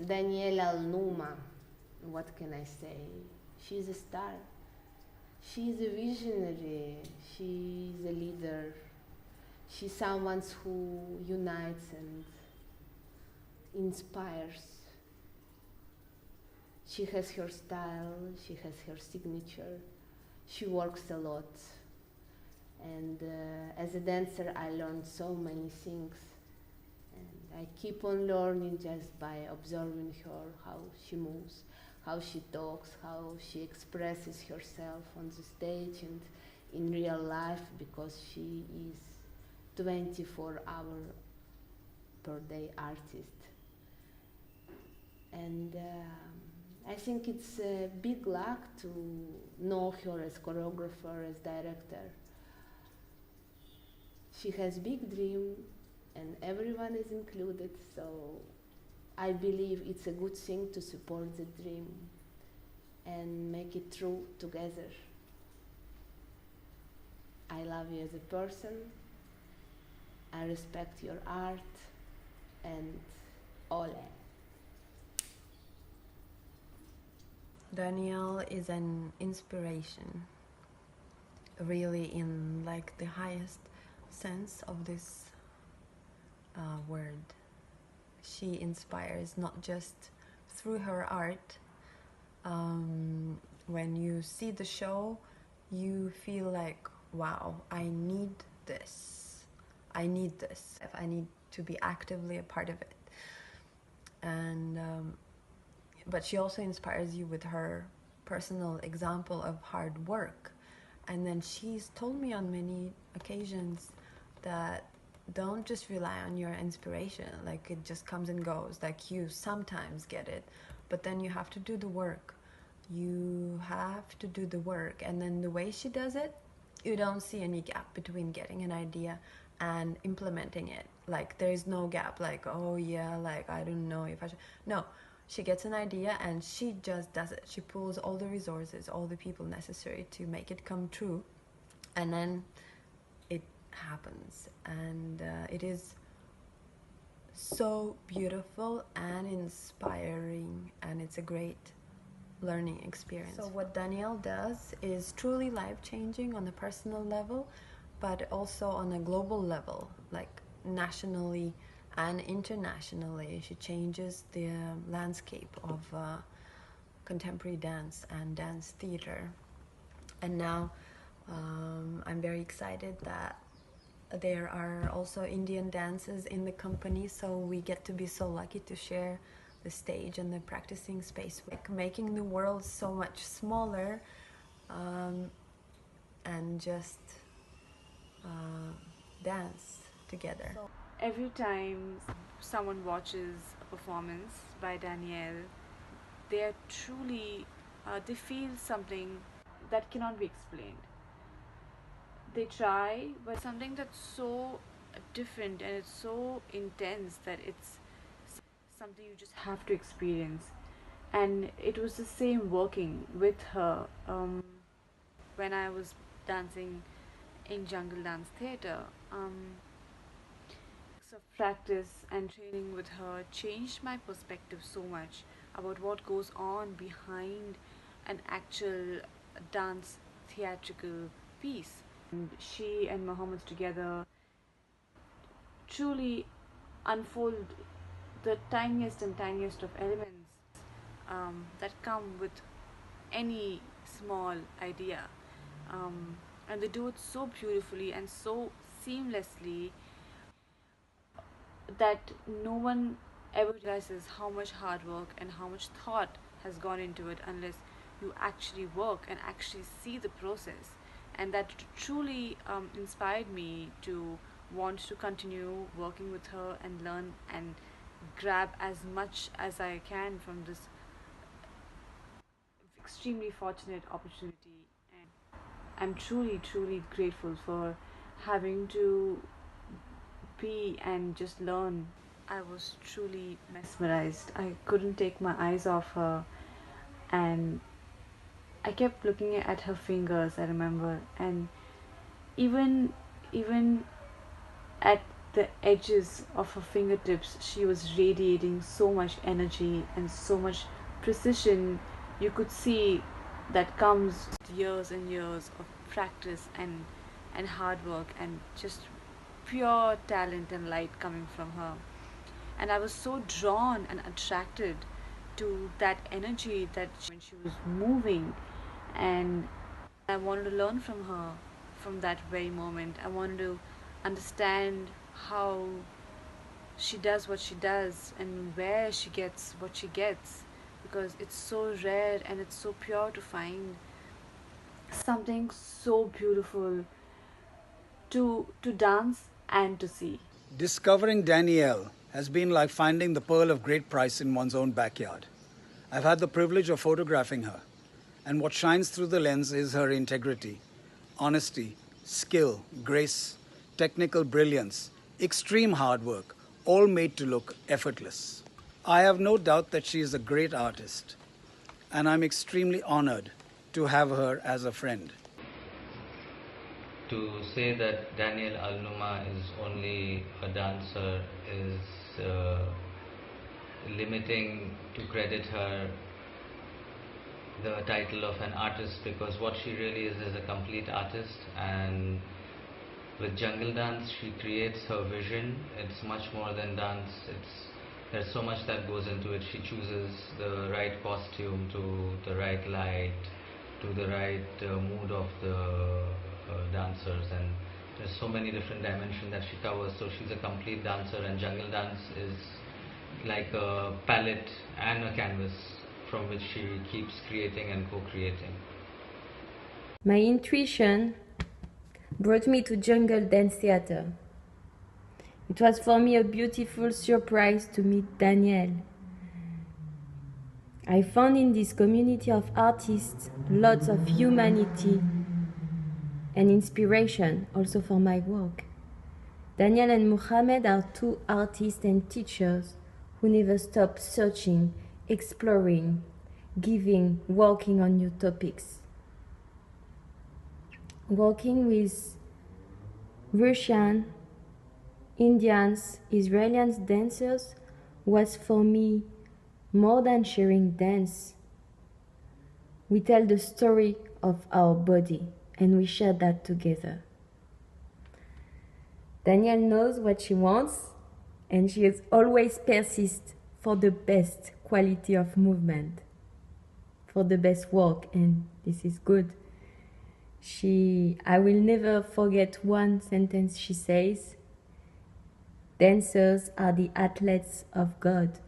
Danielle Al-Nouma, what can I say? She's a star. She's a visionary. She's a leader. She's someone who unites and inspires. She has her style, she has her signature. She works a lot. And as a dancer, I learned so many things. And I keep on learning just by observing her, how she moves, how she talks, how she expresses herself on the stage and in real life, because she is 24-hour per day artist. And I think it's a big luck to know her as choreographer, as director. She has big dream and everyone is included, so I believe it's a good thing to support the dream and make it true together. I love you as a person, I respect your art, and ole. Danielle is an inspiration, really, in like the highest sense of this word. She inspires not just through her art. When you see the show, you feel like, wow, I need this. I need this. I need to be actively a part of it. And but she also inspires you with her personal example of hard work. And then she's told me on many occasions that don't just rely on your inspiration, like it just comes and goes, like you sometimes get it, but then you have to do the work. You have to do the work, and then the way she does it, you don't see any gap between getting an idea and implementing it. Like there is no gap, like, oh yeah, like I don't know if I should. No, she gets an idea and she just does it. She pulls all the resources, all the people necessary to make it come true, and then it happens. And it is so beautiful and inspiring, and it's a great learning experience. So what Danielle does is truly life-changing on a personal level, but also on a global level, like nationally and internationally. She changes the landscape of contemporary dance and dance theater. And now I'm very excited that there are also Indian dances in the company, so we get to be so lucky to share the stage and the practicing space, like making the world so much smaller, and just dance together. So every time someone watches a performance by Danielle, they are truly, they feel something that cannot be explained. They try, but something that's so different and it's so intense that it's something you just have to experience. And it was the same working with her when I was dancing in Jungle Dance Theatre. So practice and training with her changed my perspective so much about what goes on behind an actual dance theatrical piece. And she and Mohammed together truly unfold the tiniest and tiniest of elements that come with any small idea, and they do it so beautifully and so seamlessly that no one ever realizes how much hard work and how much thought has gone into it unless you actually work and actually see the process. And that truly inspired me to want to continue working with her and learn and grab as much as I can from this extremely fortunate opportunity. And I'm truly, truly grateful for having to be and just learn. I was truly mesmerized. I couldn't take my eyes off her, and I kept looking at her fingers, I remember, and even even at the edges of her fingertips, she was radiating so much energy and so much precision. You could see that comes years and years of practice and hard work and just pure talent and light coming from her. And I was so drawn and attracted to that energy that when she was moving, and I wanted to learn from her from that very moment. I wanted to understand how she does what she does and where she gets what she gets, because it's so rare and it's so pure to find something so beautiful to dance and to see. Discovering Danielle has been like finding the pearl of great price in one's own backyard. I've had the privilege of photographing her, and what shines through the lens is her integrity, honesty, skill, grace, technical brilliance, extreme hard work, all made to look effortless. I have no doubt that she is a great artist, and I'm extremely honored to have her as a friend. To say that Danielle Al-Numa is only a dancer is limiting to credit her the title of an artist, because what she really is a complete artist. And with jungle dance she creates her vision. It's much more than dance. There's so much that goes into it. She chooses the right costume, to the right light, to the right mood of the dancers, and there's so many different dimensions that she covers. So she's a complete dancer, and jungle dance is like a palette and a canvas from which she keeps creating and co-creating. My intuition brought me to Jungle Dance Theatre. It was for me a beautiful surprise to meet Danielle. I found in this community of artists lots of humanity and inspiration also for my work. Danielle and Mohamed are two artists and teachers who never stop searching, exploring, giving, working on new topics. Working with Russian, Indians, Israeli dancers was for me more than sharing dance. We tell the story of our body, and we share that together. Danielle knows what she wants, and she has always persisted for the best quality of movement, for the best work, and this is good. I will never forget one sentence she says: dancers are the athletes of God.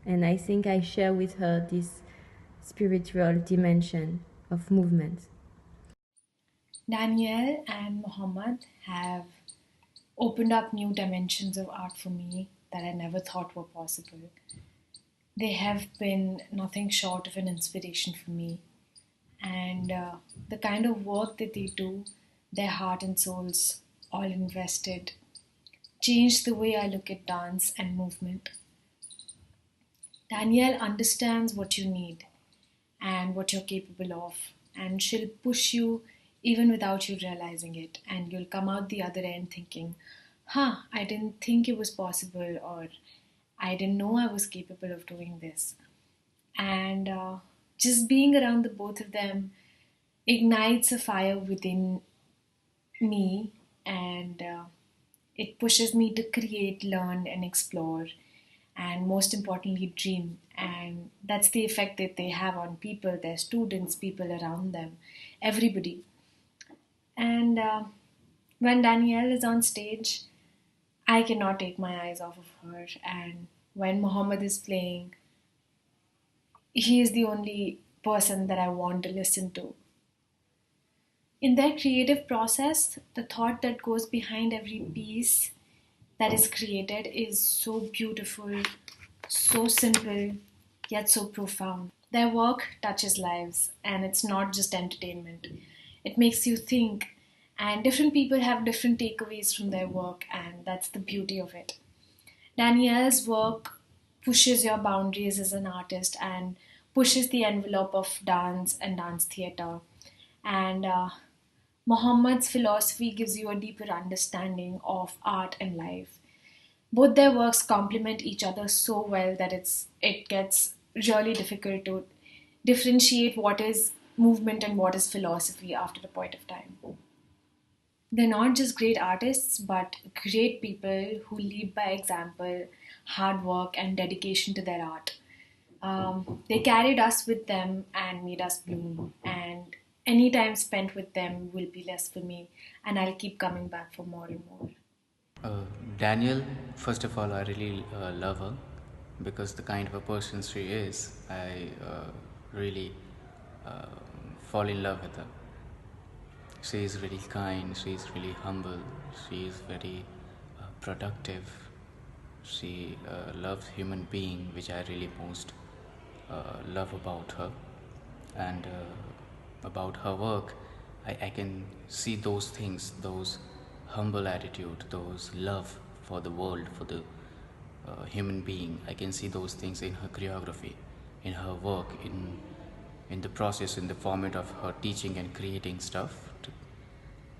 And I think I share with her this spiritual dimension of movement. Danielle and Mohammed have opened up new dimensions of art for me that I never thought were possible. They have been nothing short of an inspiration for me. And the kind of work that they do, their heart and souls all invested, changed the way I look at dance and movement. Danielle understands what you need and what you're capable of, and she'll push you even without you realizing it, and you'll come out the other end thinking, I didn't think it was possible, or I didn't know I was capable of doing this. And just being around the both of them ignites a fire within me, and it pushes me to create, learn, and explore, and most importantly, dream. And that's the effect that they have on people, their students, people around them, everybody. And when Danielle is on stage, I cannot take my eyes off of her. And when Mohammed is playing, he is the only person that I want to listen to. In their creative process, the thought that goes behind every piece that is created is so beautiful, so simple, yet so profound. Their work touches lives, and it's not just entertainment. It makes you think, and different people have different takeaways from their work, and that's the beauty of it. Danielle's work pushes your boundaries as an artist and pushes the envelope of dance and dance theatre. And Muhammad's philosophy gives you a deeper understanding of art and life. both their works complement each other so well that it gets really difficult to differentiate what is movement and what is philosophy after a point of time. They're not just great artists, but great people who lead by example, hard work, and dedication to their art. They carried us with them and made us bloom. And any time spent with them will be less for me, and I'll keep coming back for more and more. Danielle, first of all, I really love her because the kind of a person she is, I really uh, fall in love with her. She is really kind, she is really humble, she is very productive. She loves human being, which I really most love about her. And about her work, I can see those things, those humble attitude, those love for the world, for the human being. I can see those things in her choreography, in her work, in the process, in the format of her teaching and creating stuff.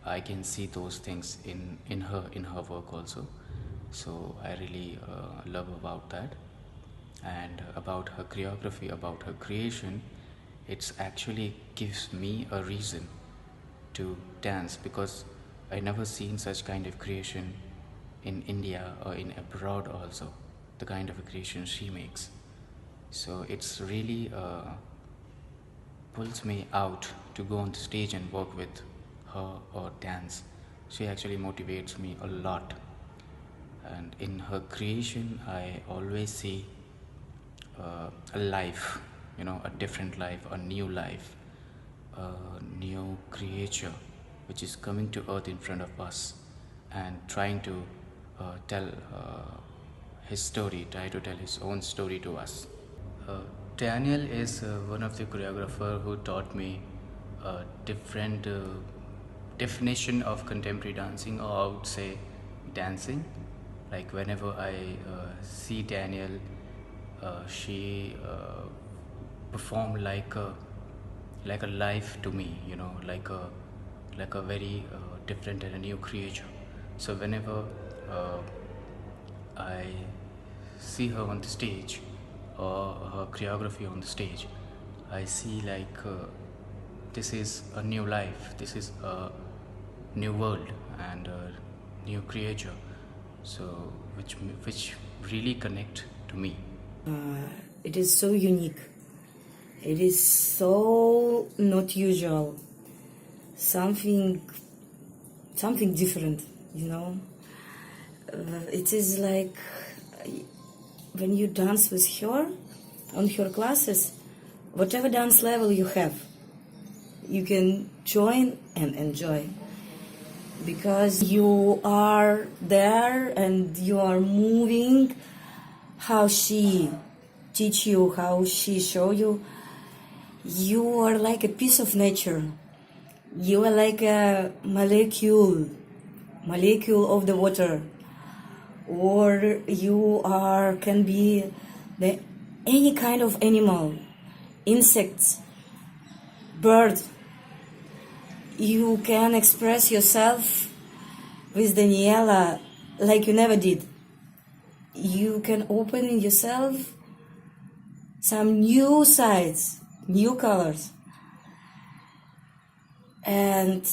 I can see those things in her work also. So I really love about that. And about her choreography, about her creation, it's actually gives me a reason to dance, because I never seen such kind of creation in India or in abroad also, the kind of a creation she makes. So it's really pulls me out to go on the stage and work with her or dance. She actually motivates me a lot. And in her creation, I always see a life, a different life, a new life, a new creature which is coming to earth in front of us and trying to tell his story, try to tell his own story to us. Daniel is one of the choreographers who taught me a different definition of contemporary dancing, or I would say dancing. Like whenever I see Daniel, she performed like a life to me, like a very different and a new creature. So whenever I see her on the stage or her choreography on the stage, I see like this is a new life, this is a new world and a new creature, so which really connect to me. It is so unique. It is so not usual. Something different, It is like when you dance with her on her classes, whatever dance level you have, you can join and enjoy, because you are there and you are moving how she teach you, how she show you. You are like a piece of nature. You are like a molecule of the water, or you can be any kind of animal, insects, bird. You can express yourself with Daniela like you never did. You can open in yourself some new sides, new colors. And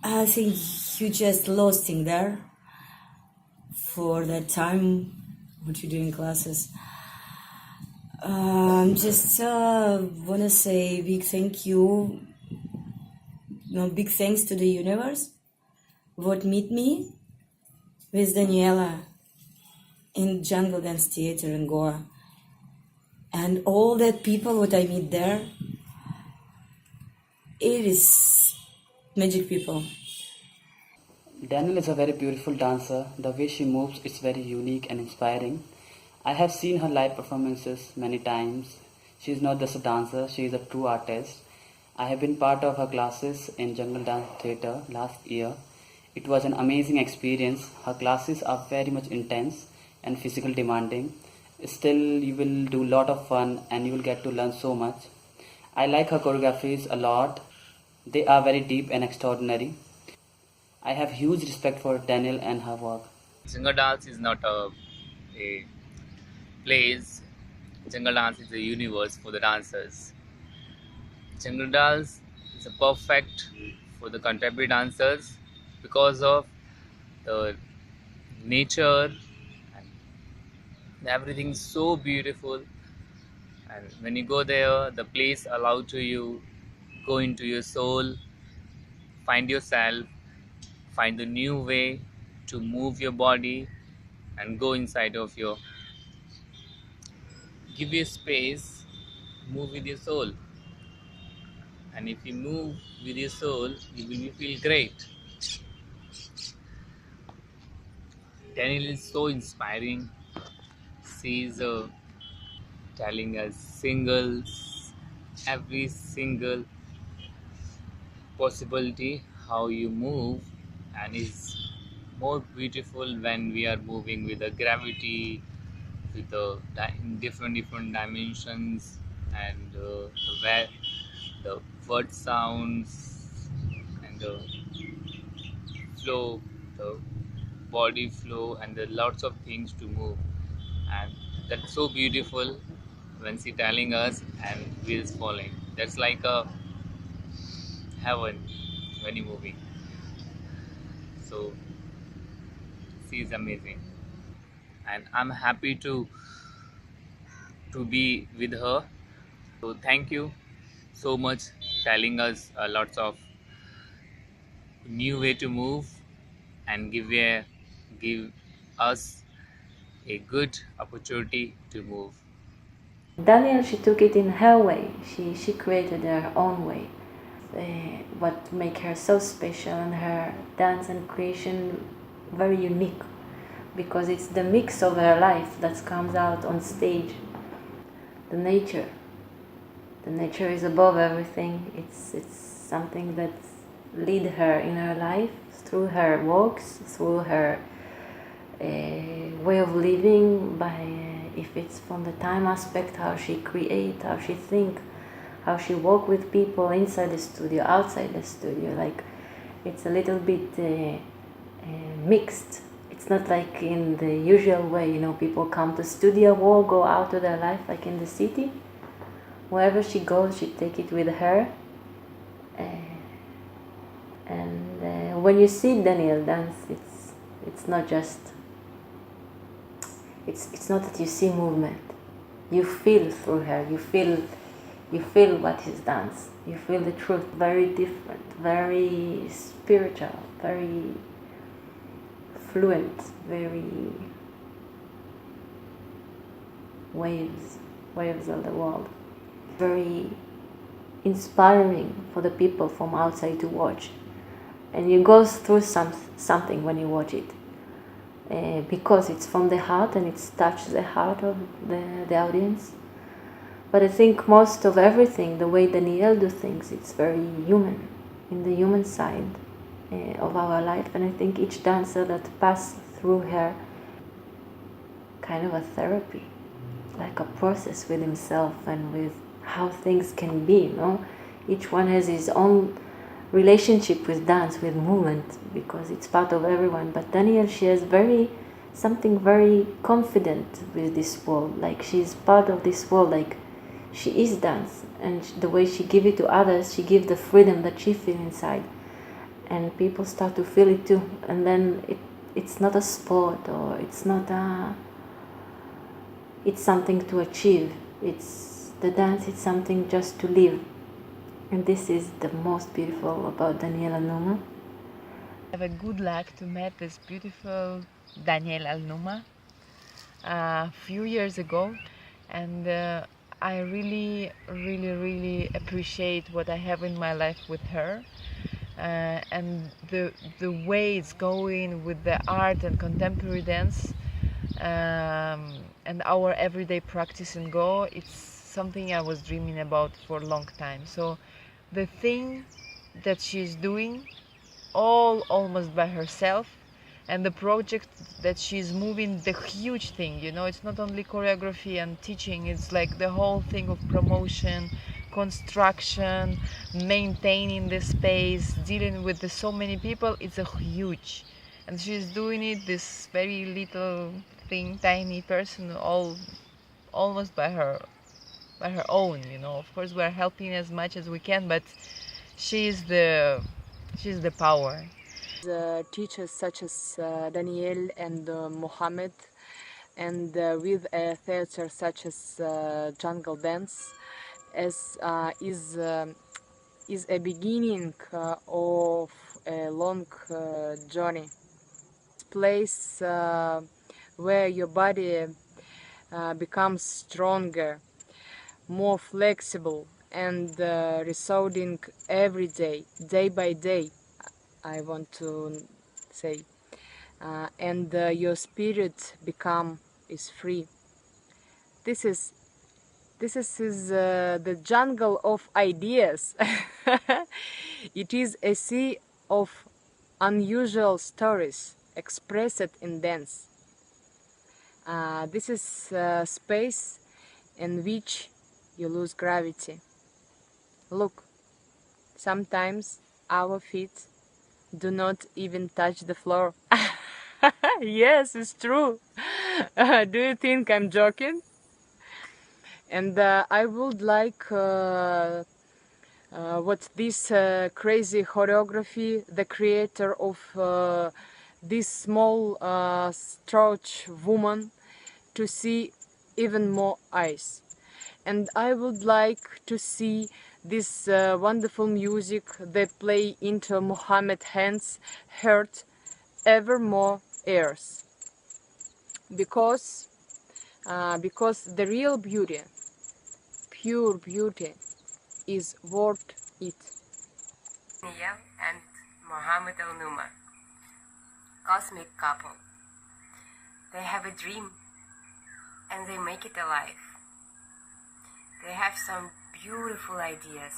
I think you just lost in there for that time what you do in classes. Just want to say big thank you, big thanks to the universe what meet me with Daniela in Jungle Dance Theater in Goa, and all that people what I meet there. It is magic people. Danielle is a very beautiful dancer. The way she moves is very unique and inspiring. I have seen her live performances many times. She is not just a dancer, she is a true artist. I have been part of her classes in Jungle Dance Theatre last year. It was an amazing experience. Her classes are very much intense and physical demanding. Still, you will do a lot of fun and you will get to learn so much. I like her choreographies a lot. They are very deep and extraordinary. I have huge respect for Danielle and her work. Jungle dance is not a place. Jungle dance is a universe for the dancers. Jungle dance is a perfect for the contemporary dancers because of the nature and everything is so beautiful. And when you go there, the place allow to you go into your soul, find yourself, find the new way to move your body and go inside of your, give you space, move with your soul. And if you move with your soul, you will feel great. Danielle is so inspiring. She is telling us singles, every single possibility how you move, and is more beautiful when we are moving with the gravity, with the different dimensions, and the word sounds and the flow, the body flow, and the lots of things to move. And that's so beautiful when she telling us and we is following. That's like a heaven when you're moving. So she is amazing, and I'm happy to be with her. So thank you so much telling us lots of new way to move and give us a good opportunity to move. Danielle, she took it in her way. She created her own way. What make her so special, and her dance and creation very unique, because it's the mix of her life that comes out on stage. The nature is above everything. It's something that lead her in her life through her walks, through her way of living, by if it's from the time aspect, how she create, how she think, how she work with people inside the studio, outside the studio. Like, it's a little bit mixed. It's not like in the usual way, you know, people come to studio or go out to their life like in the city. Wherever she goes, she take it with her. And when you see Danielle dance, it's not just, it's not that you see movement. You feel through her. You feel what is dance. You feel the truth. Very different, very spiritual, very fluent, very waves of the world. Very inspiring for the people from outside to watch. And you go through something when you watch it, because it's from the heart and it's touched the heart of the audience. But I think most of everything, the way Danielle do things, it's very human, in the human side of our life. And I think each dancer that passes through her, kind of a therapy, like a process with himself and with how things can be, you know. Each one has his own relationship with dance, with movement, because it's part of everyone. But Danielle, she has something very confident with this world. Like, she's part of this world. Like, she is dance, and the way she give it to others, she gives the freedom that she feels inside, and people start to feel it too. And then it's not a sport, or it's something to achieve. It's the dance. It's something just to live. And this is the most beautiful about Danielle Al-Nouma. I have a good luck to meet this beautiful Danielle Al-Nouma a few years ago, and I really appreciate what I have in my life with her, and the way it's going with the art and contemporary dance, and our everyday practice in Go. It's something I was dreaming about for a long time. So the thing that she's doing all almost by herself, And the project that she's moving, the huge thing, you know, it's not only choreography and teaching, it's like the whole thing of promotion, construction, maintaining the space, dealing with so many people. It's a huge, and she's doing it, this very little thing, tiny person, all almost by her own, you know. Of course we're helping as much as we can, but she's the power. Teachers such as Danielle and Mohammed, and with a theater such as Jungle Dance, as is a beginning of a long journey. Place where your body becomes stronger, more flexible, and resounding every day, day by day, I want to say, and your spirit is free. This is the jungle of ideas. It is a sea of unusual stories expressed in dance. This is a space in which you lose gravity. Look, sometimes our feet do not even touch the floor. Yes, it's true. Do you think I'm joking? And I would like what this crazy choreography, the creator of this small stretch woman, to see even more eyes. And I would like to see this wonderful music they play into Mohammed's hands heard ever more ears. Because the real beauty, pure beauty, is worth it. Danielle and Mohammed El Numa, cosmic couple. They have a dream and they make it alive. They have some beautiful ideas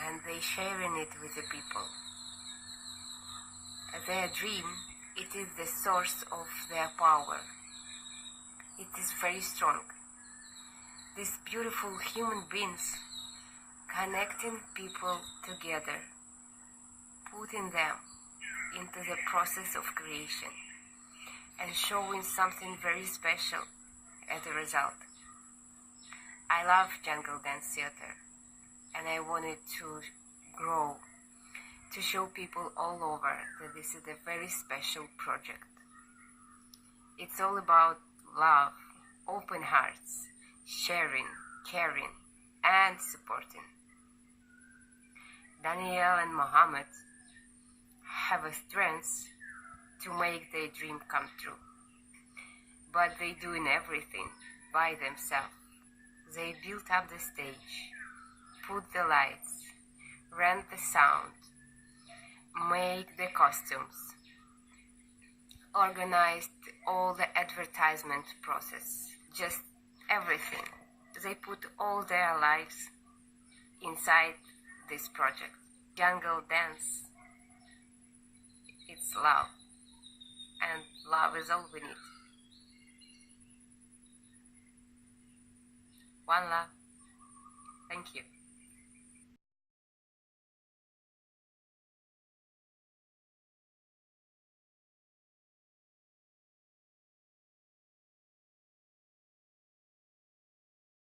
and they sharing it with the people. Their dream, it is the source of their power. It is very strong. These beautiful human beings connecting people together, putting them into the process of creation and showing something very special as a result. I love Jungle Dance Theater and I wanted to grow, to show people all over that this is a very special project. It's all about love, open hearts, sharing, caring, and supporting. Danielle and Mohammed have a strength to make their dream come true, but they doing everything by themselves. They built up the stage, put the lights, rent the sound, make the costumes, organized all the advertisement process, just everything. They put all their lives inside this project. Jungle Dance, it's love, and love is all we need. One love. Thank you.